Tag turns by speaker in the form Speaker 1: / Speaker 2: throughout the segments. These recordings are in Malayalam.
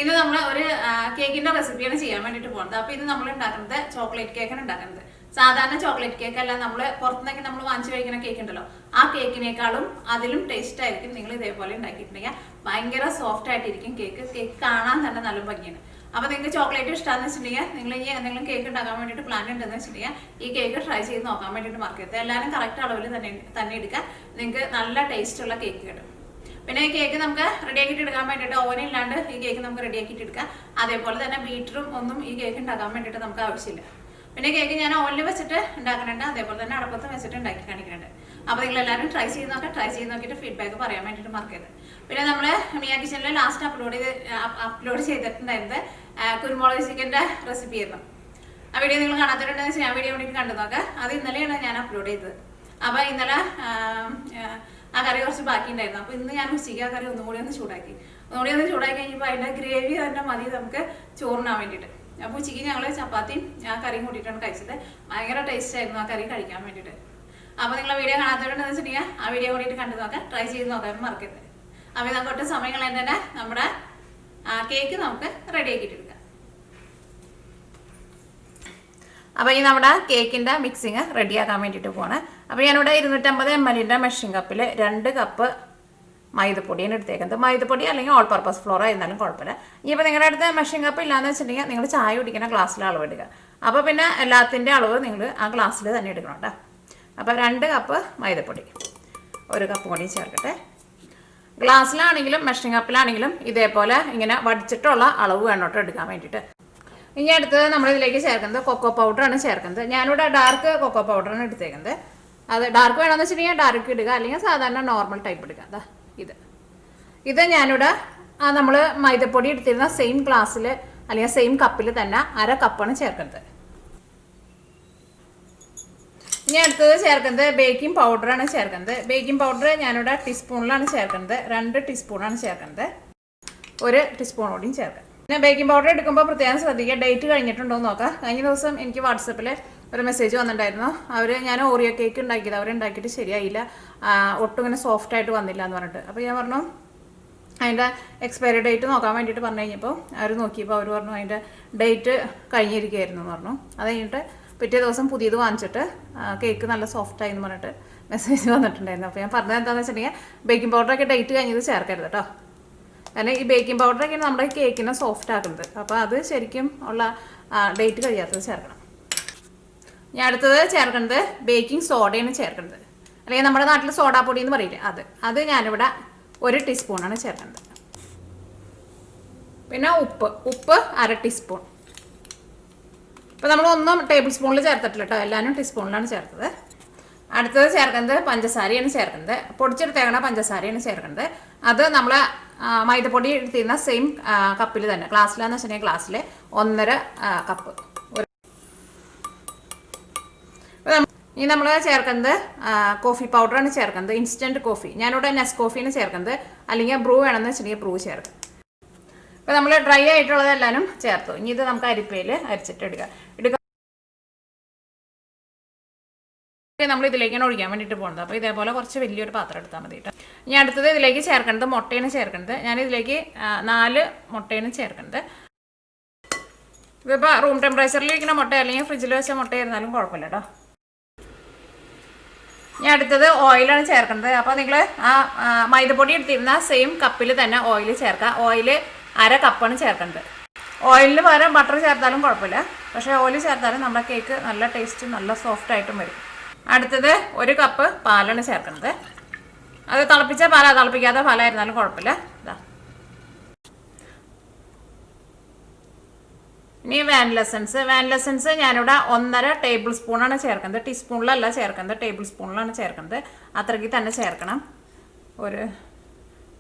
Speaker 1: ഇന്ന് നമ്മൾ ഒരു കേക്കിന്റെ റെസിപ്പിയാണ് ചെയ്യാൻ വേണ്ടിയിട്ട് പോകുന്നത്. അപ്പോൾ ഇത് നമ്മൾ ഉണ്ടാക്കുന്നത് ചോക്ലേറ്റ് കേക്കാണ് ഉണ്ടാക്കുന്നത്. സാധാരണ ചോക്ലേറ്റ് കേക്ക് അല്ല, നമ്മൾ പുറത്തുനിന്നൊക്കെ നമ്മൾ വാങ്ങിച്ചു കഴിക്കുന്ന കേക്ക് ഉണ്ടല്ലോ, ആ കേക്കിനേക്കാളും അതിലും ടേസ്റ്റ് ആയിരിക്കും നിങ്ങൾ ഇതേപോലെ ഉണ്ടാക്കിയിട്ടുണ്ടെങ്കിൽ. ഭയങ്കര സോഫ്റ്റ് ആയിട്ടിരിക്കും കേക്ക്. കേക്ക് കാണാൻ തന്നെ നല്ല ഭംഗിയാണ്. അപ്പോൾ നിങ്ങൾക്ക് ചോക്ലേറ്റ് ഇഷ്ടമാണെന്ന് വെച്ചിട്ടുണ്ടെങ്കിൽ, നിങ്ങൾ ഇനി എന്തെങ്കിലും കേക്ക് ഉണ്ടാക്കാൻ വേണ്ടിയിട്ട് പ്ലാൻ ഉണ്ടെന്ന് വെച്ചിട്ടുണ്ടെങ്കിൽ ഈ കേക്ക് ട്രൈ ചെയ്ത് നോക്കാൻ വേണ്ടിയിട്ട് മറക്കരുത്. എല്ലാവരും കറക്റ്റ് അളവിൽ തന്നെ എടുക്കുക. നിങ്ങൾക്ക് നല്ല ടേസ്റ്റുള്ള കേക്ക് കിട്ടും. പിന്നെ ഈ കേക്ക് നമുക്ക് റെഡിയാക്കിയിട്ട് എടുക്കാൻ വേണ്ടിയിട്ട് ഓവൻ ഇല്ലാണ്ട് ഈ കേക്ക് നമുക്ക് റെഡിയാക്കിയിട്ട് എടുക്കാം. അതേപോലെ തന്നെ ബീറ്ററും ഒന്നും ഈ കേക്ക് ഉണ്ടാക്കാൻ വേണ്ടിയിട്ട് നമുക്ക് ആവശ്യമില്ല. പിന്നെ കേക്ക് ഞാൻ ഓവനിൽ വെച്ചിട്ട് ഉണ്ടാക്കുന്നുണ്ട്, അതേപോലെ തന്നെ അടപ്പത്ത് വെച്ചിട്ട് ഉണ്ടാക്കി കാണിക്കുന്നുണ്ട്. അപ്പോൾ നിങ്ങൾ എല്ലാവരും ട്രൈ ചെയ്ത് നോക്കിയിട്ട് ഫീഡ്ബാക്ക് പറയാൻ വേണ്ടിയിട്ട് മറക്കരുത്. പിന്നെ നമ്മൾ മിയ കിച്ചണിൽ ലാസ്റ്റ് അപ്ലോഡ് ചെയ്തിട്ടുണ്ടായിരുന്നത് കുരുമുളക് ചിക്കൻ്റെ റെസിപ്പി ആയിരുന്നു. ആ വീഡിയോ നിങ്ങൾ കാണാത്തിട്ടുണ്ടെന്ന് വെച്ചാൽ ഞാൻ വീഡിയോ വേണ്ടിയിട്ട് കണ്ടു നോക്കാം. അത് ഇന്നലെയാണ് ഞാൻ അപ്ലോഡ് ചെയ്തത്. അപ്പോൾ ഇന്നലെ ആ കറി കുറച്ച് ബാക്കി ഉണ്ടായിരുന്നു. അപ്പോൾ ഇന്ന് ഞാൻ ഉച്ചയ്ക്ക് ആ കറി ഒന്നുകൂടി ഒന്ന് ചൂടാക്കി കഴിഞ്ഞപ്പോൾ അതിൻ്റെ ഗ്രേവി തന്നെ മതി നമുക്ക് ചോറിനാൻ വേണ്ടിയിട്ട്. അപ്പോൾ ഉച്ചയ്ക്ക് ഞങ്ങൾ ചപ്പാത്തിയും ആ കറിയും കൂട്ടിയിട്ടാണ് കഴിച്ചത്. ഭയങ്കര ടേസ്റ്റ് ആയിരുന്നു ആ കറി കഴിക്കാൻ വേണ്ടിയിട്ട്. അപ്പോൾ നിങ്ങൾ വീഡിയോ കാണാത്തവരുണ്ടെന്ന് വെച്ചിട്ടുണ്ടെങ്കിൽ ആ വീഡിയോ കൂടിയിട്ട് കണ്ടു നോക്കാം, ട്രൈ ചെയ്ത് നോക്കാനും മറക്കരുത്. അപ്പോൾ നമുക്ക് സമയം കളയാൻ തന്നെ നമ്മുടെ കേക്ക് നമുക്ക് റെഡി ആക്കിയിട്ടെടുക്കാം. അപ്പോൾ ഈ നമ്മുടെ കേക്കിൻ്റെ മിക്സിങ് റെഡിയാക്കാൻ വേണ്ടിയിട്ട് പോകണം. അപ്പോൾ ഞാനിവിടെ 250 ml മെഷറിംഗ് കപ്പിൽ 2 കപ്പ് മൈദപ്പൊടിയാണ് എടുത്തേക്കുന്നത്. മൈദപ്പൊടി അല്ലെങ്കിൽ ഓൾ പർപ്പസ് ഫ്ലോർ ആയിരുന്നാലും കുഴപ്പമില്ല. ഇനിയിപ്പോൾ നിങ്ങളുടെ അടുത്ത് മെഷറിംഗ് കപ്പ് ഇല്ലാന്ന് വെച്ചിട്ടുണ്ടെങ്കിൽ നിങ്ങൾ ചായ കുടിക്കുന്ന ഗ്ലാസ്സിൽ അളവ് എടുക്കുക. അപ്പോൾ പിന്നെ എല്ലാത്തിൻ്റെ അളവ് നിങ്ങൾ ആ ഗ്ലാസ്സിൽ തന്നെ എടുക്കണം കേട്ടോ. അപ്പോൾ 2 കപ്പ് മൈദപ്പൊടി, 1 കപ്പ് കൂടി ചേർക്കട്ടെ. ഗ്ലാസ്സിലാണെങ്കിലും മെഷറിംഗ് കപ്പിലാണെങ്കിലും ഇതേപോലെ ഇങ്ങനെ വടിച്ചിട്ടുള്ള അളവ് വേണം കേട്ടോ എടുക്കാൻ വേണ്ടിയിട്ട്. ഇനി അടുത്തത് നമ്മളിതിലേക്ക് ചേർക്കുന്നത് കൊക്കോ പൗഡറാണ് ചേർക്കുന്നത്. ഞാനിവിടെ ഡാർക്ക് കൊക്കോ പൗഡറാണ് എടുത്തേക്കുന്നത്. അത് ഡാർക്ക് വേണമെന്ന് വെച്ചിട്ടുണ്ടെങ്കിൽ ഡാർക്ക് ഇടുക, അല്ലെങ്കിൽ സാധാരണ നോർമൽ ടൈപ്പ് എടുക്കുക. അതാ ഇത് ഞാനിവിടെ നമ്മൾ മൈദപ്പൊടി എടുത്തിരുന്ന സെയിം ഗ്ലാസ്സിൽ അല്ലെങ്കിൽ സെയിം കപ്പിൽ തന്നെ 1/2 കപ്പാണ് ചേർക്കുന്നത്. ഇനി അടുത്തത് ചേർക്കുന്നത് ബേക്കിംഗ് പൗഡറാണ് ചേർക്കുന്നത്. ബേക്കിംഗ് പൗഡർ ഞാനിവിടെ ടീസ്പൂണിലാണ് ചേർക്കുന്നത്. 2 ടീസ്പൂണാണ് ചേർക്കുന്നത്. 1 ടീസ്പൂൺ കൂടിയും ചേർക്കാം. പിന്നെ ബേക്കിംഗ് പൗഡർ എടുക്കുമ്പോൾ പ്രത്യേകം ശ്രദ്ധിക്കുക, ഡേറ്റ് കഴിഞ്ഞിട്ടുണ്ടോ എന്ന് നോക്കാം. കഴിഞ്ഞ ദിവസം എനിക്ക് വാട്സപ്പിൽ ഒരു മെസ്സേജ് വന്നിട്ടുണ്ടായിരുന്നു. ഞാൻ ഓറിയോ കേക്ക് ഉണ്ടാക്കിയത് അവരുണ്ടാക്കിയിട്ട് ശരിയായില്ല, ഒട്ടും ഇങ്ങനെ സോഫ്റ്റായിട്ട് വന്നില്ല എന്ന് പറഞ്ഞിട്ട്. അപ്പോൾ ഞാൻ പറഞ്ഞു അതിൻ്റെ എക്സ്പയറി ഡേറ്റ് നോക്കാൻ വേണ്ടിയിട്ട് പറഞ്ഞു കഴിഞ്ഞപ്പോൾ അവർ നോക്കിയപ്പോൾ അവർ പറഞ്ഞു അതിൻ്റെ ഡേറ്റ് കഴിഞ്ഞിരിക്കുകയായിരുന്നു എന്ന് പറഞ്ഞു. അത് കഴിഞ്ഞിട്ട് പിറ്റേ ദിവസം പുതിയത് വാങ്ങിച്ചിട്ട് കേക്ക് നല്ല സോഫ്റ്റായി എന്ന് പറഞ്ഞിട്ട് മെസ്സേജ് വന്നിട്ടുണ്ടായിരുന്നു. അപ്പോൾ ഞാൻ പറഞ്ഞത് എന്താണെന്ന് വെച്ചിട്ടുണ്ടെങ്കിൽ ബേക്കിംഗ് പൗഡറൊക്കെ ഡേറ്റ് കഴിഞ്ഞത് ചേർക്കരുത് കേട്ടോ. കാരണം ഈ ബേക്കിംഗ് പൗഡറൊക്കെ നമ്മുടെ കേക്കിനെ സോഫ്റ്റ് ആക്കുന്നത്. അപ്പോൾ അത് ശരിക്കും ഉള്ള ഡേറ്റ് കഴിയാത്തത് ചേർക്കണം. ഞാൻ അടുത്തത് ചേർക്കുന്നത് ബേക്കിംഗ് സോഡയാണ് ചേർക്കുന്നത്, അല്ലെങ്കിൽ നമ്മുടെ നാട്ടിൽ സോഡാപ്പൊടി എന്ന് പറയില്ലേ, അത് ഞാനിവിടെ 1 ടീസ്പൂണാണ് ചേർക്കുന്നത്. പിന്നെ ഉപ്പ് 1/2 ടീസ്പൂൺ. ഇപ്പോൾ നമ്മൾ ഒന്നും ടേബിൾ സ്പൂണിൽ ചേർത്തിട്ടില്ല കേട്ടോ, എല്ലാവരും ടീസ്പൂണിലാണ് ചേർത്തത്. അടുത്തത് ചേർക്കുന്നത് പഞ്ചസാരയാണ് ചേർക്കുന്നത്. പൊടിച്ചെടുത്തേക്കണ പഞ്ചസാരയാണ് ചേർക്കുന്നത്. അത് നമ്മൾ മൈദപ്പൊടി എടുത്തിരുന്ന സെയിം കപ്പിൽ തന്നെ, ഗ്ലാസ്സിലാന്ന് വെച്ചിട്ടുണ്ടെങ്കിൽ ഗ്ലാസ്സിൽ 1.5 കപ്പ്. ഇനി നമ്മൾ ചേർക്കുന്നത് കോഫി പൗഡറാണ് ചേർക്കുന്നത്, ഇൻസ്റ്റൻറ്റ് കോഫി. ഞാനിവിടെ നെസ്കോഫിയാണ് ചേർക്കുന്നത്, അല്ലെങ്കിൽ ബ്രൂ വേണമെന്ന് വെച്ചിട്ടുണ്ടെങ്കിൽ ബ്രൂ ചേർക്കാം. ഇപ്പോൾ നമ്മൾ ഡ്രൈ ആയിട്ടുള്ളതെല്ലാവരും ചേർത്തു. ഇനി ഇത് നമുക്ക് അരിപ്പയിൽ അരിച്ചിട്ട് എടുക്കാം. നമ്മൾ ഇതിലേക്കാണ് ഒഴിക്കാൻ വേണ്ടിയിട്ട് പോകുന്നത്. അപ്പോൾ ഇതേപോലെ കുറച്ച് വലിയൊരു പാത്രം എടുത്താൽ മതി കേട്ടോ. ഇനി അടുത്തത് ഇതിലേക്ക് ചേർക്കുന്നത് മുട്ടയാണ് ചേർക്കുന്നത്. ഞാനിതിലേക്ക് 4 മുട്ടയാണ് ചേർക്കുന്നത്. ഇതിപ്പോൾ റൂം ടെമ്പറേച്ചറിൽ ഇരിക്കുന്ന മുട്ട അല്ലെങ്കിൽ ഫ്രിഡ്ജിൽ വെച്ച മുട്ട ആയിരുന്നാലും കുഴപ്പമില്ല കേട്ടോ. ഇനി അടുത്തത് ഓയിലാണ് ചേർക്കുന്നത്. അപ്പോൾ നിങ്ങൾ ആ മൈദപ്പൊടി എടുത്തിരുന്ന സെയിം കപ്പിൽ തന്നെ ഓയിൽ ചേർക്കുക. ഓയിൽ 1/2 കപ്പാണ് ചേർക്കുന്നത്. ഓയിലിന് പകരം ബട്ടർ ചേർത്താലും കുഴപ്പമില്ല, പക്ഷേ ഓയിൽ ചേർത്താലും നമ്മുടെ കേക്ക് നല്ല ടേസ്റ്റും നല്ല സോഫ്റ്റ് ആയിട്ടും വരും. അടുത്തത് 1 കപ്പ് പാലാണ് ചേർക്കുന്നത്. അത് തിളപ്പിച്ച പാലാണ്, തിളപ്പിക്കാത്ത പാലായിരുന്നാലും കുഴപ്പമില്ല. ഇനി വാനില എസൻസ് ഞാനിവിടെ 1.5 ടേബിൾ സ്പൂണാണ് ചേർക്കുന്നത്. ടീസ്പൂണിലല്ല ചേർക്കുന്നത്, ടേബിൾ സ്പൂണിലാണ് ചേർക്കുന്നത്. അത്രയ്ക്ക് തന്നെ ചേർക്കണം. 1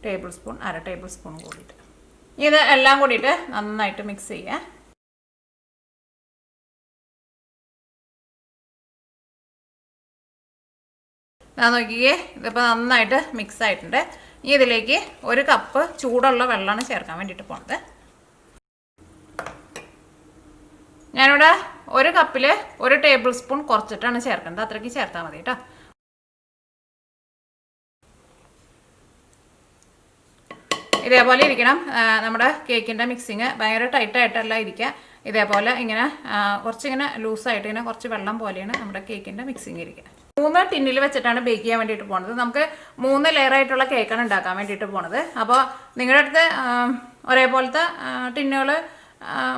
Speaker 1: ടേബിൾ സ്പൂൺ, 1/2 ടേബിൾ സ്പൂൺ കൂടിയിട്ട് ഇത് എല്ലാം കൂടിയിട്ട് നന്നായിട്ട് മിക്സ് ചെയ്യുക. ഞാൻ നോക്കിയേ, ഇതിപ്പോൾ നന്നായിട്ട് മിക്സ് ആയിട്ടുണ്ട്. ഇനി ഇതിലേക്ക് 1 കപ്പ് ചൂടുള്ള വെള്ളമാണ് ചേർക്കാൻ വേണ്ടിയിട്ട് പോകുന്നത്. ഞാനിവിടെ 1 കപ്പിൽ 1 ടേബിൾ സ്പൂൺ കുറച്ചിട്ടാണ് ചേർക്കുന്നത്. അത്രയ്ക്ക് ചേർത്താൽ മതി കേട്ടോ. ഇതേപോലെ ഇരിക്കണം നമ്മുടെ കേക്കിൻ്റെ മിക്സിങ്. ഭയങ്കര ടൈറ്റായിട്ടല്ല ഇരിക്കുക. ഇതേപോലെ ഇങ്ങനെ കുറച്ചിങ്ങനെ ലൂസായിട്ട് ഇങ്ങനെ കുറച്ച് വെള്ളം പോലെയാണ് നമ്മുടെ കേക്കിൻ്റെ മിക്സിങ് ഇരിക്കുക. 3 ടിന്നിൽ വെച്ചിട്ടാണ് ബേക്ക് ചെയ്യാൻ വേണ്ടിയിട്ട് പോകുന്നത്. നമുക്ക് 3 ലെയറായിട്ടുള്ള കേക്കാണ് ഉണ്ടാക്കാൻ വേണ്ടിയിട്ട് പോകുന്നത്. അപ്പോൾ നിങ്ങളുടെ അടുത്ത് ഒരേപോലത്തെ ടിന്നുകൾ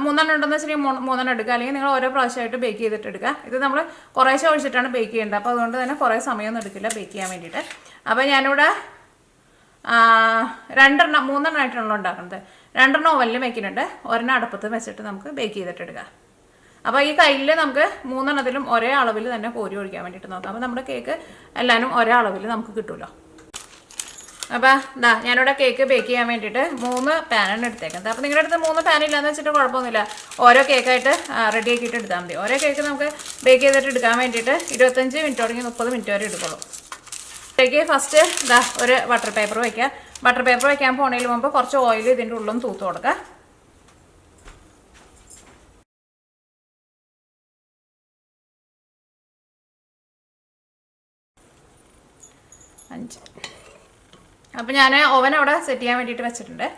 Speaker 1: 3 ഉണ്ടെന്ന് വെച്ചിട്ടുണ്ടെങ്കിൽ 3 എടുക്കുക. അല്ലെങ്കിൽ നിങ്ങൾ ഓരോ പ്രാവശ്യമായിട്ട് ബേക്ക് ചെയ്തിട്ട് എടുക്കുക. ഇത് നമ്മൾ കുറേശ്ശെ ഒഴിച്ചിട്ടാണ് ബേക്ക് ചെയ്യേണ്ടത്. അപ്പോൾ അതുകൊണ്ട് തന്നെ കുറേ സമയമൊന്നും എടുക്കില്ല ബേക്ക് ചെയ്യാൻ വേണ്ടിയിട്ട്. അപ്പോൾ ഞാനിവിടെ 3 ആയിട്ടാണല്ലോ ഉണ്ടാക്കുന്നത്. 2 ഓവനിൽ വെക്കുന്നുണ്ട്, 1 അടുപ്പത്ത് വെച്ചിട്ട് നമുക്ക് ബേക്ക് ചെയ്തിട്ട് എടുക്കാം. അപ്പോൾ ഈ കയ്യിൽ നമുക്ക് 3 ഒരേ അളവിൽ തന്നെ കോരി ഒഴിക്കാൻ വേണ്ടിയിട്ട് നോക്കാം. അപ്പോൾ നമ്മുടെ കേക്ക് എല്ലാവരും ഒരേ അളവിൽ നമുക്ക് കിട്ടുമല്ലോ. അപ്പോൾ ഞാനിവിടെ കേക്ക് ബേക്ക് ചെയ്യാൻ വേണ്ടിയിട്ട് 3 പാനാണ് എടുത്തേക്കുന്നത്. അപ്പോൾ നിങ്ങളുടെ അടുത്ത് 3 പാൻ ഇല്ലയെന്ന് വെച്ചിട്ട് കുഴപ്പമൊന്നുമില്ല, ഓരോ കേക്കായിട്ട് റെഡി ആക്കിയിട്ട് എടുത്താൽ മതി. ഓരോ കേക്ക് നമുക്ക് ബേക്ക് ചെയ്തിട്ട് എടുക്കാൻ വേണ്ടിയിട്ട് 25 മിനിറ്റ് തുടങ്ങി 30 മിനിറ്റ് വരെ എടുക്കുള്ളൂ. ഫസ്റ്റ് ഒരു ബട്ടർ പേപ്പർ വയ്ക്കുക. ബട്ടർ പേപ്പർ വയ്ക്കാൻ പോണതിന് മുമ്പ് കുറച്ച് ഓയിൽ ഇതിൻ്റെ ഉള്ളിലും തൂത്ത് കൊടുക്കുക. അപ്പോൾ ഞാൻ ഓവൻ അവിടെ സെറ്റ് ചെയ്യാൻ വേണ്ടിയിട്ട് വെച്ചിട്ടുണ്ട്.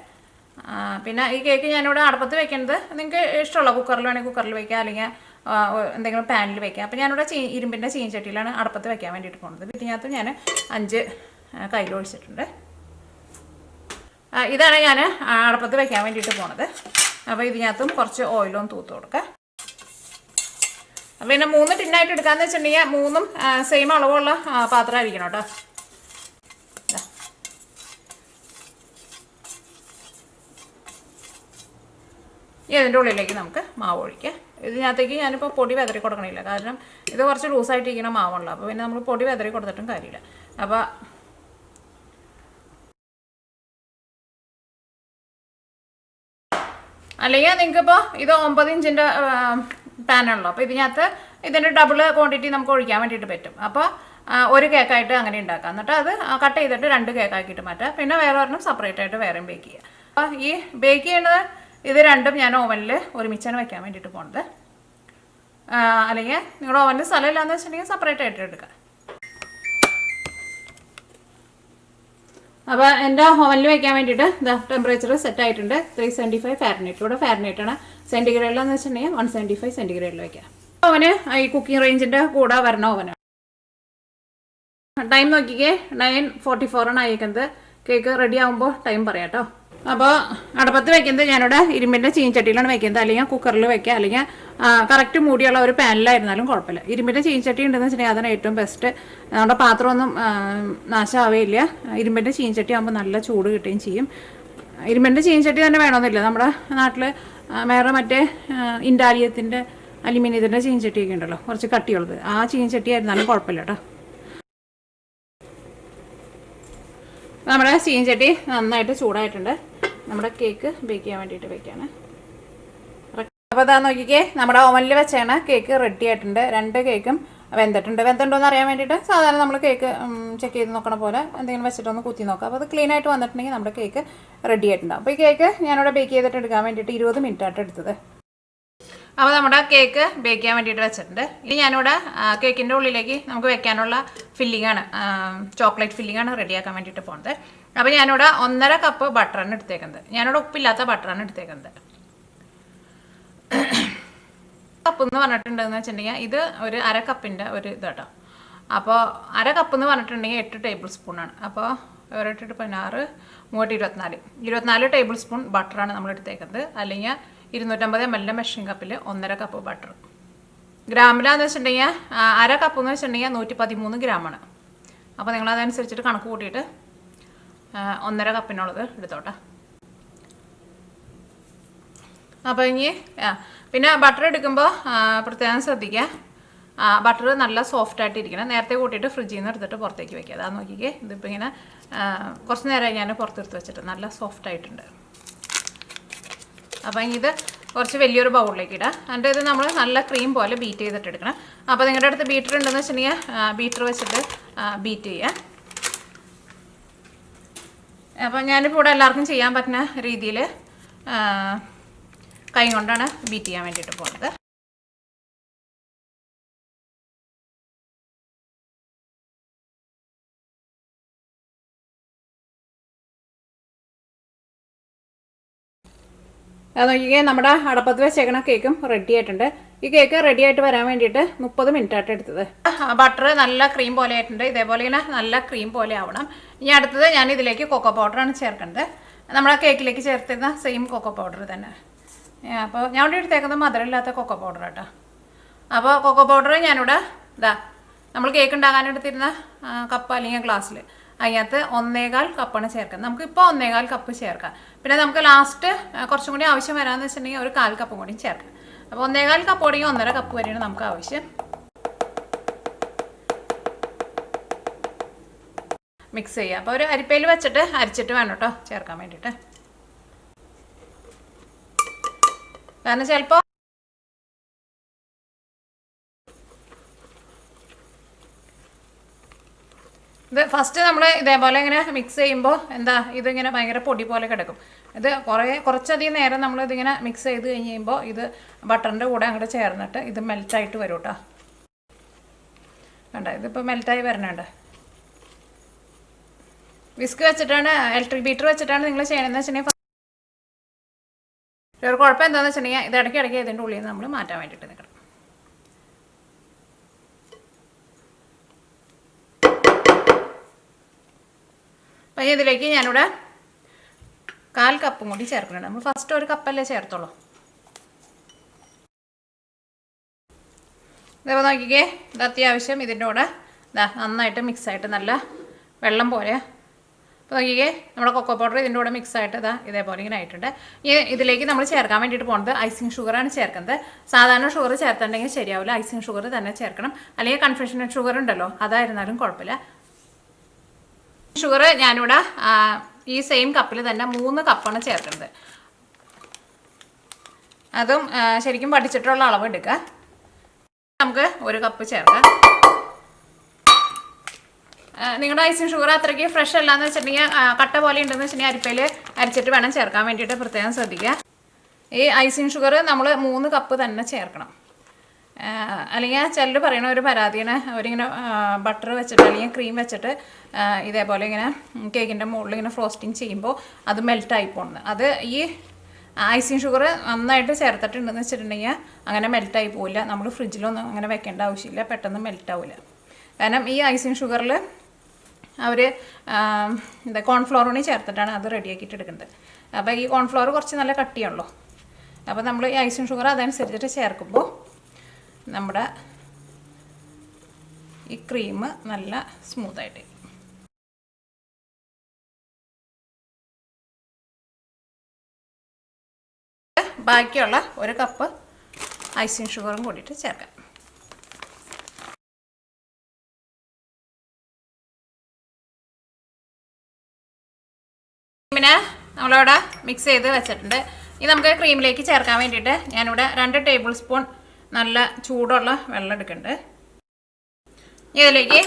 Speaker 1: പിന്നെ ഈ കേക്ക് ഞാനിവിടെ അടുപ്പത്ത് വെക്കുന്നത് നിങ്ങൾക്ക് ഇഷ്ടമുള്ള കുക്കറിൽ വേണമെങ്കിൽ കുക്കറിൽ വയ്ക്കുക, അല്ലെങ്കിൽ എന്തെങ്കിലും പാനിൽ വയ്ക്കുക. അപ്പോൾ ഞാനിവിടെ ഇരുമ്പിൻ്റെ ചീനച്ചട്ടിയിലാണ് അടുപ്പത്ത് വെക്കാൻ വേണ്ടിയിട്ട് പോകുന്നത്. ഇതിനകത്ത് ഞാൻ 5 കയ്യിലൊഴിച്ചിട്ടുണ്ട്. ഇതാണ് ഞാൻ അടുപ്പത്ത് വെക്കാൻ വേണ്ടിയിട്ട് പോണത്. അപ്പോൾ ഇതിനകത്തും കുറച്ച് ഓയിലും തൂത്ത് കൊടുക്കുക. പിന്നെ 3 ടിന്നായിട്ട് എടുക്കാമെന്ന് വെച്ചിട്ടുണ്ടെങ്കിൽ 3ഉം സെയിം അളവുള്ള പാത്രമായിരിക്കണം കേട്ടോ. ഇതിൻ്റെ ഉള്ളിലേക്ക് നമുക്ക് മാവ് ഒഴിക്കാം. ഇതിനകത്തേക്ക് ഞാനിപ്പോൾ പൊടി വെതറി കൊടുക്കണില്ല, കാരണം ഇത് കുറച്ച് ലൂസായിട്ടിരിക്കുന്ന മാവുള്ളൂ. അപ്പോൾ പിന്നെ നമ്മൾ പൊടി വെതറി കൊടുത്തിട്ടും കാര്യമില്ല. അപ്പോൾ അല്ലെങ്കിൽ നിങ്ങൾക്കിപ്പോൾ ഇത് 9 ഇഞ്ചിൻ്റെ പാനാണല്ലോ, അപ്പോൾ ഇതിനകത്ത് ഇതിൻ്റെ ഡബിൾ ക്വാണ്ടിറ്റി നമുക്ക് ഒഴിക്കാൻ വേണ്ടിയിട്ട് പറ്റും. അപ്പോൾ ഒരു കേക്കായിട്ട് അങ്ങനെ ഉണ്ടാക്കാം. എന്നിട്ട് അത് കട്ട് ചെയ്തിട്ട് 2 കേക്കാക്കിയിട്ട് മാറ്റാം. പിന്നെ വേറെ ഒരെണ്ണം സെപ്പറേറ്റ് ആയിട്ട് വേറെയും ബേക്ക് ചെയ്യുക. അപ്പോൾ ഈ ബേക്ക് ചെയ്യുന്നത് ഇത് രണ്ടും ഞാൻ ഓവനിൽ ഒരുമിച്ചാണ് വെക്കാൻ വേണ്ടിയിട്ട് പോകുന്നത്. അല്ലെങ്കിൽ നിങ്ങളുടെ ഓവനിൽ സ്ഥലമില്ലാന്ന് വെച്ചിട്ടുണ്ടെങ്കിൽ സെപ്പറേറ്റ് ആയിട്ട് എടുക്കുക. അപ്പോൾ എൻ്റെ ഓവനിൽ വെക്കാൻ വേണ്ടിയിട്ട് ടെമ്പറേച്ചർ സെറ്റ് ആയിട്ടുണ്ട് 375 ഫാരനൈറ്റ്. ഇവിടെ ഫാരനൈറ്റാണ്. സെൻറ്റിഗ്രേഡിലെന്ന് വെച്ചിട്ടുണ്ടെങ്കിൽ 175 സെൻറ്റിഗ്രേഡിൽ വയ്ക്കാം. ഓവന് ഈ കുക്കിംഗ് റേഞ്ചിൻ്റെ കൂടെ വരണ ഓവനാണ്. ടൈം നോക്കിക്കേ, 9:44 അയക്കുന്നത്. കേക്ക് റെഡി ആകുമ്പോൾ ടൈം പറയാം കേട്ടോ. അപ്പോൾ അടുപ്പത്ത് വെക്കുന്നത് ഞാനിവിടെ ഇരുമ്പിൻ്റെ ചീനച്ചട്ടിയിലാണ് വെക്കുന്നത്. അല്ലെങ്കിൽ കുക്കറിൽ വെക്കുക, അല്ലെങ്കിൽ കറക്റ്റ് മൂടിയുള്ള ഒരു പാനിലായിരുന്നാലും കുഴപ്പമില്ല. ഇരുമ്പിൻ്റെ ചീനച്ചട്ടി ഉണ്ടെന്ന് വെച്ചിട്ടുണ്ടെങ്കിൽ അതാണ് ഏറ്റവും ബെസ്റ്റ്. നമ്മുടെ പാത്രമൊന്നും നാശമാവുകയില്ല. ഇരുമ്പിൻ്റെ ചീനച്ചട്ടി ആകുമ്പോൾ നല്ല ചൂട് കിട്ടുകയും ചെയ്യും. ഇരുമ്പിൻ്റെ ചീനച്ചട്ടി തന്നെ വേണമെന്നില്ല. നമ്മുടെ നാട്ടിൽ വേറെ മറ്റേ ഇൻഡാലിയത്തിൻ്റെ അലുമിനിയത്തിൻ്റെ ചീനച്ചട്ടിയൊക്കെ ഉണ്ടല്ലോ, കുറച്ച് കട്ടിയുള്ളത്. ആ ചീനച്ചട്ടി ആയിരുന്നാലും കുഴപ്പമില്ല കേട്ടോ. നമ്മുടെ ചീനച്ചട്ടി നന്നായിട്ട് ചൂടായിട്ടുണ്ട്. നമ്മുടെ കേക്ക് ബേക്ക് ചെയ്യാൻ വേണ്ടിയിട്ട് വെക്കുകയാണ്. അപ്പോൾ അതാ നോക്കിക്കേ, നമ്മുടെ ഓവനിൽ വെച്ചാണ് കേക്ക് റെഡി ആയിട്ടുണ്ട്. 2 കേക്കും വെന്തിട്ടുണ്ടോ എന്ന് അറിയാൻ വേണ്ടിയിട്ട് സാധാരണ നമ്മൾ കേക്ക് ചെക്ക് ചെയ്ത് നോക്കണ പോലെ എന്തെങ്കിലും വെച്ചിട്ടൊന്ന് കുത്തി നോക്കാം. അപ്പോൾ അത് ക്ലീൻ ആയിട്ട് വന്നിട്ടുണ്ടെങ്കിൽ നമ്മുടെ കേക്ക് റെഡി ആയിട്ടുണ്ടാവും. അപ്പോൾ ഈ കേക്ക് ഞാനിവിടെ ബേക്ക് ചെയ്തിട്ട് എടുക്കാൻ വേണ്ടിയിട്ട് 20 മിനിറ്റ് ആയിട്ട് എടുത്തത്. അപ്പോൾ നമ്മുടെ കേക്ക് ബേക്ക് ചെയ്യാൻ വേണ്ടിയിട്ട് വെച്ചിട്ടുണ്ട്. ഇനി ഞാനിവിടെ കേക്കിൻ്റെ ഉള്ളിലേക്ക് നമുക്ക് വെക്കാനുള്ള ഫില്ലിങ്ങാണ്, ചോക്ലേറ്റ് ഫില്ലിങ്ങാണ് റെഡിയാക്കാൻ വേണ്ടിയിട്ട് പോകുന്നത്. അപ്പോൾ ഞാനിവിടെ 1.5 കപ്പ് ബട്ടറാണ് എടുത്തേക്കുന്നത്. ഞാനിവിടെ ഉപ്പില്ലാത്ത ബട്ടറാണ് എടുത്തേക്കുന്നത്. കപ്പ് എന്ന് പറഞ്ഞിട്ടുണ്ടെന്ന് വെച്ചിട്ടുണ്ടെങ്കിൽ ഇത് ഒരു 1/2 കപ്പിൻ്റെ ഒരു ഇതാട്ടോ. അപ്പോൾ 1/2 കപ്പ് എന്ന് പറഞ്ഞിട്ടുണ്ടെങ്കിൽ 8 ടേബിൾ സ്പൂണാണ്. അപ്പോൾ 1 8 16 24 ടേബിൾ സ്പൂൺ ബട്ടറാണ് നമ്മൾ എടുത്തേക്കുന്നത്. അല്ലെങ്കിൽ 250 ml മെഷറിംഗ് കപ്പിൽ 1.5 കപ്പ് ബട്ടർ. ഗ്രാമിലാന്ന് വെച്ചിട്ടുണ്ടെങ്കിൽ 1/2 കപ്പ് എന്ന് വെച്ചിട്ടുണ്ടെങ്കിൽ 113 ഗ്രാമാണ്. അപ്പോൾ നിങ്ങളതനുസരിച്ചിട്ട് കണക്ക് കൂട്ടിയിട്ട് 1.5 കപ്പിനുള്ളത് എടുത്തോട്ടെ. അപ്പോൾ ഇനി പിന്നെ ബട്ടർ എടുക്കുമ്പോൾ പ്രത്യേകം ശ്രദ്ധിക്കുക, ബട്ടർ നല്ല സോഫ്റ്റായിട്ട് ഇരിക്കണം. നേരത്തെ കൂട്ടിയിട്ട് ഫ്രിഡ്ജിൽ നിന്ന് എടുത്തിട്ട് പുറത്തേക്ക് വയ്ക്കുക. അതാ നോക്കിക്കേ, ഇതിപ്പോൾ ഇങ്ങനെ കുറച്ച് നേരമായി ഞാൻ പുറത്തെടുത്ത് വെച്ചിട്ട് നല്ല സോഫ്റ്റായിട്ടുണ്ട്. അപ്പം ഇത് കുറച്ച് വലിയൊരു ബൗളിലേക്ക് ഇടാം. എന്നിട്ട് ഇത് നമ്മൾ നല്ല ക്രീം പോലെ ബീറ്റ് ചെയ്തിട്ട് എടുക്കണം. അപ്പോൾ നിങ്ങളുടെ അടുത്ത് ബീറ്റർ ഉണ്ടെന്ന് വെച്ചിട്ടുണ്ടെങ്കിൽ ബീറ്റർ വെച്ചിട്ട് ബീറ്റ് ചെയ്യുക. അപ്പം ഞാനിപ്പോൾ ഇവിടെ എല്ലാവർക്കും ചെയ്യാൻ പറ്റുന്ന രീതിയിൽ കൈ കൊണ്ടാണ് ബീറ്റ് ചെയ്യാൻ വേണ്ടിയിട്ട് പോകുന്നത്. അത് നോക്കിക്കേ, നമ്മുടെ അടപ്പത്ത് വെച്ചേക്കണ കേക്കും റെഡി ആയിട്ടുണ്ട്. ഈ കേക്ക് റെഡി ആയിട്ട് വരാൻ വേണ്ടിയിട്ട് 30 മിനിറ്റ് ആയിട്ട് എടുത്തത്. ബട്ടർ നല്ല ക്രീം പോലെ ആയിട്ടുണ്ട്. ഇതേപോലെ ഇങ്ങനെ നല്ല ക്രീം പോലെ ആവണം. ഇനി അടുത്തത് ഞാൻ ഇതിലേക്ക് കൊക്കോ പൗഡറാണ് ചേർക്കേണ്ടത്. നമ്മുടെ കേക്കിലേക്ക് ചേർത്തിരുന്ന സെയിം കൊക്കോ പൗഡർ തന്നെ. അപ്പോൾ ഞാൻ ഇവിടെ എടുത്തേക്കുന്നത് മധുരമില്ലാത്ത കൊക്കോ പൗഡർ കേട്ടോ. അപ്പോൾ കൊക്കോ പൗഡർ ഞാനിവിടെ നമ്മൾ കേക്ക് ഉണ്ടാക്കാൻ എടുത്തിരുന്ന കപ്പ് അല്ലെങ്കിൽ ഗ്ലാസ്സിൽ അതിനകത്ത് 1.25 കപ്പാണ് ചേർക്കുന്നത്. നമുക്കിപ്പോൾ 1.25 കപ്പ് ചേർക്കാം. പിന്നെ നമുക്ക് ലാസ്റ്റ് കുറച്ചും കൂടി ആവശ്യം വരാമെന്ന് വെച്ചിട്ടുണ്ടെങ്കിൽ ഒരു 1/4 കപ്പും കൂടി ചേർക്കാം. അപ്പോൾ 1.25 കപ്പ് ഓടിയും 1.5 കപ്പ് വരെയാണ് നമുക്ക് ആവശ്യം. മിക്സ് ചെയ്യുക. അപ്പോൾ ഒരു അരിപ്പയിൽ വെച്ചിട്ട് അരിച്ചിട്ട് വേണം കേട്ടോ ചേർക്കാൻ വേണ്ടിയിട്ട്. കാരണം ചിലപ്പോൾ ഇത് ഫസ്റ്റ് നമ്മൾ ഇതേപോലെ ഇങ്ങനെ മിക്സ് ചെയ്യുമ്പോൾ ഇതിങ്ങനെ ഭയങ്കര പൊടി പോലെ കിടക്കും. ഇത് കുറച്ചധികം നേരം നമ്മളിതിങ്ങനെ മിക്സ് ചെയ്ത് കഴിഞ്ഞ് കഴിയുമ്പോൾ ഇത് ബട്ടറിൻ്റെ കൂടെ അങ്ങോട്ട് ചേർന്നിട്ട് ഇത് മെൽറ്റായിട്ട് വരും കേട്ടോ. വേണ്ട, ഇതിപ്പോൾ മെൽറ്റായി വരണുണ്ട്. വിസ്ക് വെച്ചിട്ടാണ്, ഇലക്ട്രിക് ബീറ്റർ വെച്ചിട്ടാണ് നിങ്ങൾ ചെയ്യണമെന്ന് വെച്ചിട്ടുണ്ടെങ്കിൽ ഒരു കുഴപ്പം എന്താണെന്ന് വെച്ചിട്ടുണ്ടെങ്കിൽ ഇത് ഇടയ്ക്കിടയ്ക്ക് ഇതിൻ്റെ ഉള്ളിൽ നിന്ന് നമ്മൾ മാറ്റാൻ വേണ്ടിയിട്ട് നിൽക്കണം. അപ്പം ഇതിലേക്ക് ഞാനിവിടെ 1/4 കപ്പും കൂടി ചേർക്കുന്നുണ്ട്. നമ്മൾ ഫസ്റ്റ് ഒരു കപ്പല്ലേ ചേർത്തോളൂ. ഇതേപോലെ നോക്കിക്കേ, ഇത് അത്യാവശ്യം ഇതിൻ്റെ കൂടെ നന്നായിട്ട് മിക്സായിട്ട് നല്ല വെള്ളം പോലെ. അപ്പോൾ നോക്കിക്കേ, നമ്മുടെ കൊക്കോ പൗഡർ ഇതിൻ്റെ കൂടെ മിക്സായിട്ട് ഇതേപോലെ ഇങ്ങനെ ആയിട്ടുണ്ട്. ഇതിലേക്ക് നമ്മൾ ചേർക്കാൻ വേണ്ടിയിട്ട് പോകുന്നത് ഐസിങ് ഷുഗറാണ് ചേർക്കുന്നത്. സാധാരണ ഷുഗർ ചേർത്തിട്ടുണ്ടെങ്കിൽ ശരിയാവില്ല, ഐസിങ് ഷുഗർ തന്നെ ചേർക്കണം. അല്ലെങ്കിൽ കൺഫെഷണൽ ഷുഗർ ഉണ്ടല്ലോ, അതായിരുന്നാലും കുഴപ്പമില്ല. ഷുഗർ ഞാനിവിടെ ഈ സെയിം കപ്പിൽ തന്നെ 3 കപ്പാണ് ചേർക്കുന്നത്. അതും ശരിക്കും പഠിച്ചിട്ടുള്ള അളവ് എടുക്കുക. നമുക്ക് 1 കപ്പ് ചേർക്കാം. നിങ്ങളുടെ ഐസിങ് ഷുഗർ അത്രയ്ക്ക് ഫ്രഷ് അല്ലാന്ന് വെച്ചിട്ടുണ്ടെങ്കിൽ കട്ട പോലെ ഉണ്ടെന്ന് വെച്ചിട്ടുണ്ടെങ്കിൽ അരിപ്പയിൽ അരിച്ചിട്ട് വേണം ചേർക്കാൻ വേണ്ടിയിട്ട് പ്രത്യേകം ശ്രദ്ധിക്കുക. ഈ ഐസിങ് ഷുഗർ നമ്മൾ 3 കപ്പ് തന്നെ ചേർക്കണം. അല്ലെങ്കിൽ ചിലർ പറയണ ഒരു പരാതിയാണ്, അവരിങ്ങനെ ബട്ടർ വെച്ചിട്ട് അല്ലെങ്കിൽ ക്രീം വെച്ചിട്ട് ഇതേപോലെ ഇങ്ങനെ കേക്കിൻ്റെ മുകളിൽ ഇങ്ങനെ ഫ്രോസ്റ്റിങ് ചെയ്യുമ്പോൾ അത് മെൽറ്റായി പോകുന്നത്. അത് ഈ ഐസിങ് ഷുഗർ നന്നായിട്ട് ചേർത്തിട്ടുണ്ടെന്ന് വെച്ചിട്ടുണ്ടെങ്കിൽ അങ്ങനെ മെൽറ്റായി പോവില്ല. നമ്മൾ ഫ്രിഡ്ജിലൊന്നും അങ്ങനെ വെക്കേണ്ട ആവശ്യമില്ല, പെട്ടെന്ന് മെൽറ്റാവില്ല. കാരണം ഈ ഐസിങ് ഷുഗറിൽ അവർ കോൺഫ്ലോർ കൂടി ചേർത്തിട്ടാണ് അത് റെഡിയാക്കിയിട്ട് എടുക്കുന്നത്. അപ്പോൾ ഈ കോൺഫ്ലോർ കുറച്ച് നല്ല കട്ടിയാണല്ലോ. അപ്പോൾ നമ്മൾ ഈ ഐസിങ് ഷുഗർ അതനുസരിച്ചിട്ട് ചേർക്കുമ്പോൾ നമ്മുടെ ഈ ക്രീം നല്ല സ്മൂത്തായിട്ട്. ബാക്കിയുള്ള 1 കപ്പ് ഐസിങ് ഷുഗറും കൂടിയിട്ട് ചേർക്കാം. പിന്നെ നമ്മളിവിടെ മിക്സ് ചെയ്ത് വെച്ചിട്ടുണ്ട്. ഇനി നമുക്ക് ക്രീമിലേക്ക് ചേർക്കാൻ വേണ്ടിയിട്ട് ഞാനിവിടെ 2 ടേബിൾ സ്പൂൺ നല്ല ചൂടുള്ള വെള്ളം എടുക്കുന്നുണ്ട്. ഇതിലേക്ക്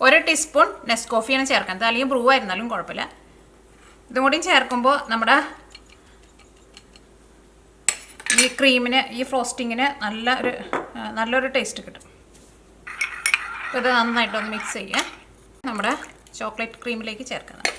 Speaker 1: 1 ടീസ്പൂൺ നെസ്കോഫിയാണ് ചേർക്കുന്നത്, അല്ലെങ്കിൽ ബ്രൂ ആയിരുന്നാലും കുഴപ്പമില്ല. ഇതും കൂടി ചേർക്കുമ്പോൾ നമ്മുടെ ഈ ക്രീമിന്, ഈ ഫ്രോസ്റ്റിങ്ങിന് നല്ലൊരു ടേസ്റ്റ് കിട്ടും. അപ്പോൾ ഇത് നന്നായിട്ടൊന്ന് മിക്സ് ചെയ്യുക. നമ്മുടെ ചോക്ലേറ്റ് ക്രീമിലേക്ക് ചേർക്കുന്നത്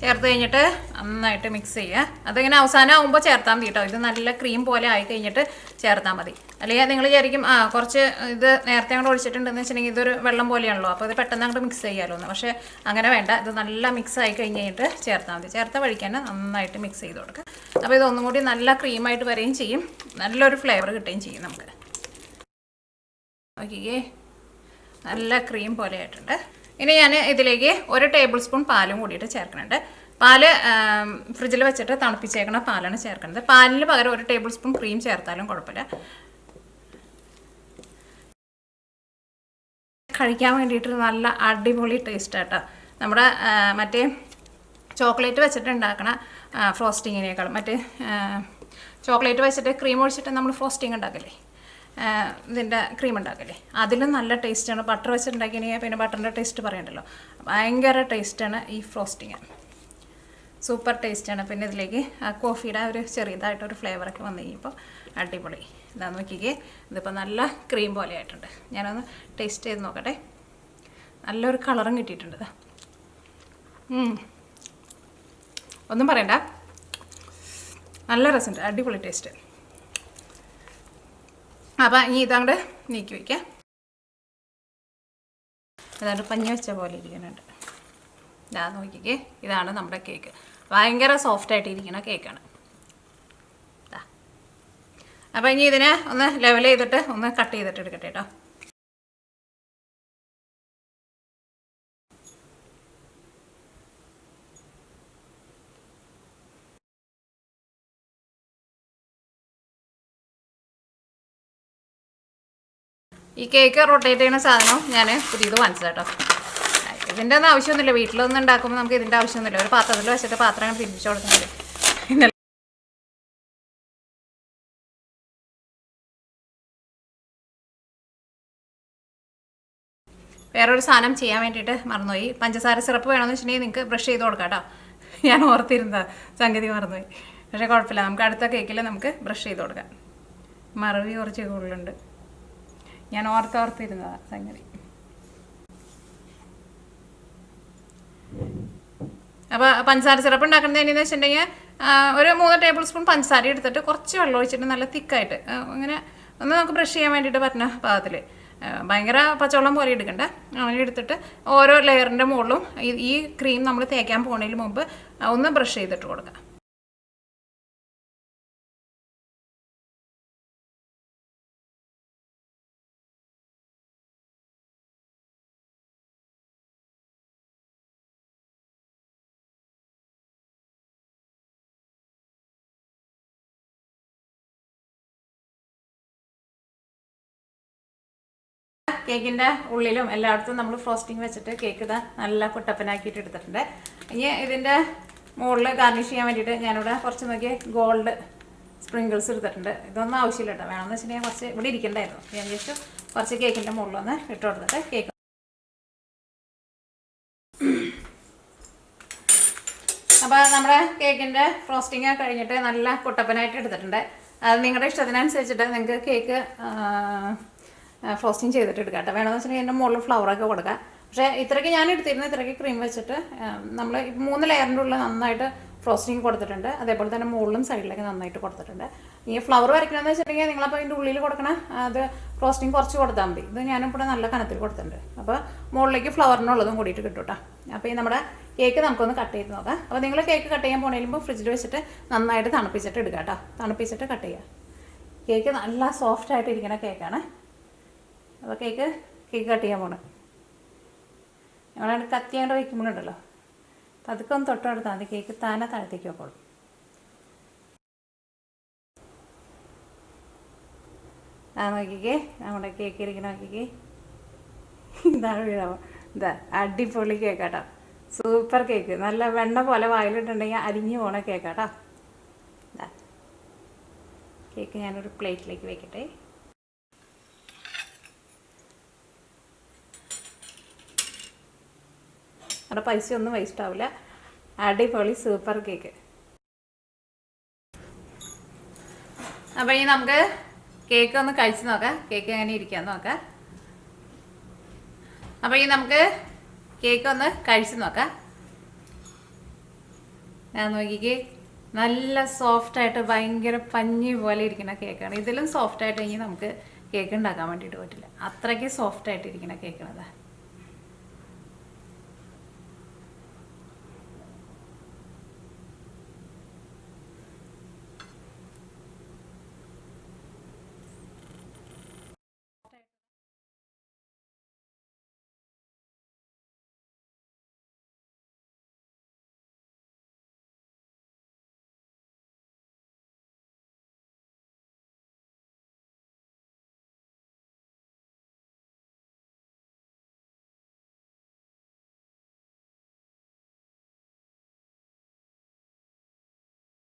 Speaker 1: ചേർത്ത് കഴിഞ്ഞിട്ട് നന്നായിട്ട് മിക്സ് ചെയ്യുക. അതിങ്ങനെ അവസാനം ആകുമ്പോൾ ചേർത്താൽ മതി കേട്ടോ. ഇത് നല്ല ക്രീം പോലെ ആയി കഴിഞ്ഞിട്ട് ചേർത്താൽ മതി. അല്ലെങ്കിൽ നിങ്ങൾ വിചാരിക്കും കുറച്ച് ഇത് നേരത്തെ അങ്ങോട്ട് ഒഴിച്ചിട്ടുണ്ടെന്ന് വെച്ചിട്ടുണ്ടെങ്കിൽ ഇതൊരു വെള്ളം പോലെയാണല്ലോ, അപ്പോൾ ഇത് പെട്ടെന്ന് അങ്ങോട്ട് മിക്സ് ചെയ്യാമല്ലോ എന്ന്. പക്ഷേ അങ്ങനെ വേണ്ട, ഇത് നല്ല മിക്സ് ആയി കഴിഞ്ഞ് കഴിഞ്ഞിട്ട് ചേർത്താൽ മതി. ചേർത്ത വഴിക്കാൻ നന്നായിട്ട് മിക്സ് ചെയ്ത് കൊടുക്കുക. അപ്പോൾ ഇതൊന്നും കൂടി നല്ല ക്രീമായിട്ട് വരികയും ചെയ്യും, നല്ലൊരു ഫ്ലേവർ കിട്ടുകയും ചെയ്യും നമുക്ക്. ഓക്കേ, നല്ല ക്രീം പോലെ ആയിട്ടുണ്ട്. ഇനി ഞാൻ ഇതിലേക്ക് 1 ടേബിൾ സ്പൂൺ പാലും കൂടിയിട്ട് ചേർക്കുന്നുണ്ട്. പാല് ഫ്രിഡ്ജിൽ വെച്ചിട്ട് തണുപ്പിച്ചേക്കണ പാലാണ് ചേർക്കുന്നത്. പാലിന് പകരം 1 ടേബിൾ സ്പൂൺ ക്രീം ചേർത്താലും കുഴപ്പമില്ല. കഴിക്കാൻ വേണ്ടിയിട്ട് നല്ല അടിപൊളി ടേസ്റ്റ് ആട്ടോ. നമ്മുടെ മറ്റേ ചോക്ലേറ്റ് വെച്ചിട്ട് ഉണ്ടാക്കണ ഫ്രോസ്റ്റിങ്ങിനേക്കാളും ചോക്ലേറ്റ് വെച്ചിട്ട് ക്രീം ഒഴിച്ചിട്ട് നമ്മൾ ഫ്രോസ്റ്റിംഗ് ഉണ്ടാക്കില്ലേ, ഇതിൻ്റെ ക്രീം ഉണ്ടാക്കില്ലേ, അതിലും നല്ല ടേസ്റ്റാണ്. ബട്ടർ വെച്ചിട്ടുണ്ടാക്കിയെങ്കിൽ പിന്നെ ബട്ടറിൻ്റെ ടേസ്റ്റ് പറയണ്ടല്ലോ, ഭയങ്കര ടേസ്റ്റാണ് ഈ ഫ്രോസ്റ്റിങ്, സൂപ്പർ ടേസ്റ്റാണ്. പിന്നെ ഇതിലേക്ക് കോഫിയുടെ ഒരു ചെറിയതായിട്ടൊരു ഫ്ലേവറൊക്കെ വന്നു കഴിയുമ്പോൾ അടിപൊളി. ഇതാ നോക്കിക്കേ, ഇതിപ്പോൾ നല്ല ക്രീം പോലെ ആയിട്ടുണ്ട്. ഞാനൊന്ന് ടേസ്റ്റ് ചെയ്ത് നോക്കട്ടെ. നല്ലൊരു കളറും കിട്ടിയിട്ടുണ്ട്. ഒന്നും പറയണ്ട, നല്ല രസമുണ്ട്, അടിപൊളി ടേസ്റ്റ്. അപ്പം ഇനി ഇതങ്ങോട്ട് നീക്കി വയ്ക്കാം. അതാണ്ട് പഞ്ഞി വെച്ച പോലെ ഇരിക്കുന്നുണ്ട്. ഇതാ നോക്കിക്കേ, ഇതാണ് നമ്മുടെ കേക്ക്. ഭയങ്കര സോഫ്റ്റായിട്ടിരിക്കുന്ന കേക്കാണ്. അപ്പം ഇനി ഇതിനെ ഒന്ന് ലെവൽ ചെയ്തിട്ട് ഒന്ന് കട്ട് ചെയ്തിട്ട് എടുക്കട്ടെ കേട്ടോ. ഈ കേക്ക് റൊട്ടേറ്റ് ചെയ്യുന്ന സാധനം ഞാൻ പുതിയത് വാങ്ങിച്ചത് കേട്ടോ. ഇതിൻ്റെ ഒന്നും ആവശ്യമൊന്നുമില്ല, വീട്ടിലൊന്നും ഉണ്ടാക്കുമ്പോൾ നമുക്ക് ഇതിൻ്റെ ആവശ്യമൊന്നുമില്ല. ഒരു പാത്രത്തിൽ വെച്ചിട്ട് പാത്രം അങ്ങനെ തിരിച്ചു കൊടുക്കുന്നുണ്ട്. വേറൊരു സാധനം ചെയ്യാൻ വേണ്ടിയിട്ട് മറന്നുപോയി. പഞ്ചസാര സിറപ്പ് വേണമെന്ന് വെച്ചിട്ടുണ്ടെങ്കിൽ നിങ്ങൾക്ക് ബ്രഷ് ചെയ്ത് കൊടുക്കാം കേട്ടോ. ഞാൻ ഓർത്തിരുന്ന സംഗതി മറന്നുപോയി. പക്ഷേ കുഴപ്പമില്ല, നമുക്ക് അടുത്ത കേക്കിൽ നമുക്ക് ബ്രഷ് ചെയ്ത് കൊടുക്കാം. മറവി കുറച്ച് കൂടുതലുണ്ട്, ഞാൻ ഓർത്തിരുന്നതാണ് സംഗതി. അപ്പോൾ പഞ്ചസാര സിറപ്പ് ഉണ്ടാക്കുന്നത് എങ്ങനെയെന്ന് വെച്ചിട്ടുണ്ടെങ്കിൽ ഒരു 3 ടേബിൾ സ്പൂൺ പഞ്ചസാര എടുത്തിട്ട് കുറച്ച് വെള്ളം ഒഴിച്ചിട്ട് നല്ല തിക്കായിട്ട് അങ്ങനെ ഒന്ന് നമുക്ക് ബ്രഷ് ചെയ്യാൻ വേണ്ടിയിട്ട് പറ്റുന്ന പാകത്തിൽ, ഭയങ്കര പച്ചവെള്ളം പോലെ എടുക്കണ്ട, അങ്ങനെ എടുത്തിട്ട് ഓരോ ലെയറിൻ്റെ മുകളിലും ഈ ക്രീം നമ്മൾ തേക്കാൻ പോകുന്നതിന് മുമ്പ് ഒന്ന് ബ്രഷ് ചെയ്തിട്ട് കൊടുക്കാം. കേക്കിൻ്റെ ഉള്ളിലും എല്ലായിടത്തും നമ്മൾ ഫ്രോസ്റ്റിംഗ് വെച്ചിട്ട് കേക്ക് ഇതാ നല്ല കുട്ടപ്പനാക്കിയിട്ട് എടുത്തിട്ടുണ്ട്. ഇനി ഇതിൻ്റെ മുകളിൽ ഗാർണിഷ് ചെയ്യാൻ വേണ്ടിയിട്ട് ഞാനിവിടെ കുറച്ച് നോക്കിയ ഗോൾഡ് സ്പ്രിങ്കിൾസ് എടുത്തിട്ടുണ്ട്. ഇതൊന്നും ആവശ്യമില്ല കേട്ടോ, വേണമെന്ന് വെച്ചിട്ടുണ്ടെങ്കിൽ കുറച്ച് ഇവിടെ ഇരിക്കണ്ടായിരുന്നു. ഞാൻ വിചാരിച്ചു കുറച്ച് കേക്കിൻ്റെ മുകളിലൊന്ന് ഇട്ട് കൊടുത്തിട്ട് കേക്ക്. അപ്പോൾ നമ്മുടെ കേക്കിൻ്റെ ഫ്രോസ്റ്റിംഗ് കഴിഞ്ഞിട്ട് നല്ല കുട്ടപ്പനായിട്ട് എടുത്തിട്ടുണ്ട്. അത് നിങ്ങളുടെ ഇഷ്ടത്തിനനുസരിച്ചിട്ട് നിങ്ങൾക്ക് കേക്ക് ഫ്രോസ്റ്റിംഗ് ചെയ്തിട്ട് എടുക്കാം കേട്ടോ. വേണമെന്ന് വെച്ചിട്ടുണ്ടെങ്കിൽ എൻ്റെ മുകളിൽ ഫ്ലവറൊക്കെ കൊടുക്കാം. പക്ഷേ ഇത്രയ്ക്ക് ഞാൻ എടുത്തിരുന്നു, ഇത്രയ്ക്ക് ക്രീം വെച്ചിട്ട് നമ്മൾ 3 ലെയറിൻ്റെ ഉള്ളിൽ നന്നായിട്ട് ഫ്രോസ്റ്റിംഗ് കൊടുത്തിട്ടുണ്ട്. അതേപോലെ തന്നെ മുകളിലും സൈഡിലേക്ക് നന്നായിട്ട് കൊടുത്തിട്ടുണ്ട്. ഈ ഫ്ലവർ വരയ്ക്കണമെന്ന് വെച്ചിട്ടുണ്ടെങ്കിൽ നിങ്ങളപ്പോൾ അതിൻ്റെ ഉള്ളിൽ കൊടുക്കണം, അത് ഫ്രോസ്റ്റിംഗ് കുറച്ച് കൊടുത്താൽ മതി. ഇത് ഞാനിപ്പോൾ നല്ല കനത്തിൽ കൊടുത്തിട്ടുണ്ട്. അപ്പോൾ മുകളിലേക്ക് ഫ്ലവറിനുള്ളതും കൂടിയിട്ട് കിട്ടും കേട്ടോ. അപ്പോൾ ഈ നമ്മുടെ കേക്ക് നമുക്കൊന്ന് കട്ട് ചെയ്ത് നോക്കാം. അപ്പോൾ നിങ്ങൾ കേക്ക് കട്ട് ചെയ്യാൻ പോകണമെങ്കിൽ ഫ്രിഡ്ജിൽ വെച്ചിട്ട് നന്നായിട്ട് തണുപ്പിച്ചിട്ട് എടുക്കുക കേട്ടോ. തണുപ്പിച്ചിട്ട് കട്ട് ചെയ്യുക. കേക്ക് നല്ല സോഫ്റ്റായിട്ടിരിക്കുന്ന കേക്കാണ്. അപ്പോൾ കേക്ക് കട്ട് ചെയ്യാൻ പോകണം. ഞങ്ങളവിടെ കത്തി അങ്ങോട്ട് വയ്ക്കുമ്പോഴുണ്ടല്ലോ, പതുക്കെ ഒന്ന് തൊട്ടെടുത്താൽ മതി, കേക്ക് താനെ താഴത്തേക്ക് വെക്കോളും. നോക്കിക്കേ, നമ്മുടെ കേക്ക് ഇരിക്കുന്ന നോക്കിക്കേ, ഇതാണ് വീഴാമോ. ഇതാ അടിപൊളി കേക്കാട്ടോ, സൂപ്പർ കേക്ക്. നല്ല വെണ്ണ പോലെ വായിലിട്ടുണ്ടെങ്കിൽ അരിഞ്ഞു പോണ കേക്കാട്ടോ. ഇതാ കേക്ക് ഞാനൊരു പ്ലേറ്റിലേക്ക് വെക്കട്ടെ. അവിടെ പൈസയൊന്നും വേസ്റ്റ് ആവില്ല. അടിപൊളി സൂപ്പർ കേക്ക്. അപ്പോൾ ഇനി നമുക്ക് കേക്ക് ഒന്ന് കഴിച്ച് നോക്കാം, കേക്ക് എങ്ങനെ ഇരിക്കാന്ന് നോക്കാം. അപ്പോൾ ഇനി നമുക്ക് കേക്ക് ഒന്ന് കഴിച്ച് നോക്കാം. ഞാൻ നോക്കിക്കേ, നല്ല സോഫ്റ്റായിട്ട് ഭയങ്കര പഞ്ഞി പോലെ ഇരിക്കുന്ന കേക്കാണ്. ഇതിലും സോഫ്റ്റായിട്ട് ഇനി നമുക്ക് കേക്ക് ഉണ്ടാക്കാൻ വേണ്ടിയിട്ട് പറ്റില്ല, അത്രയ്ക്ക് സോഫ്റ്റായിട്ടിരിക്കുന്ന കേക്കാണ്.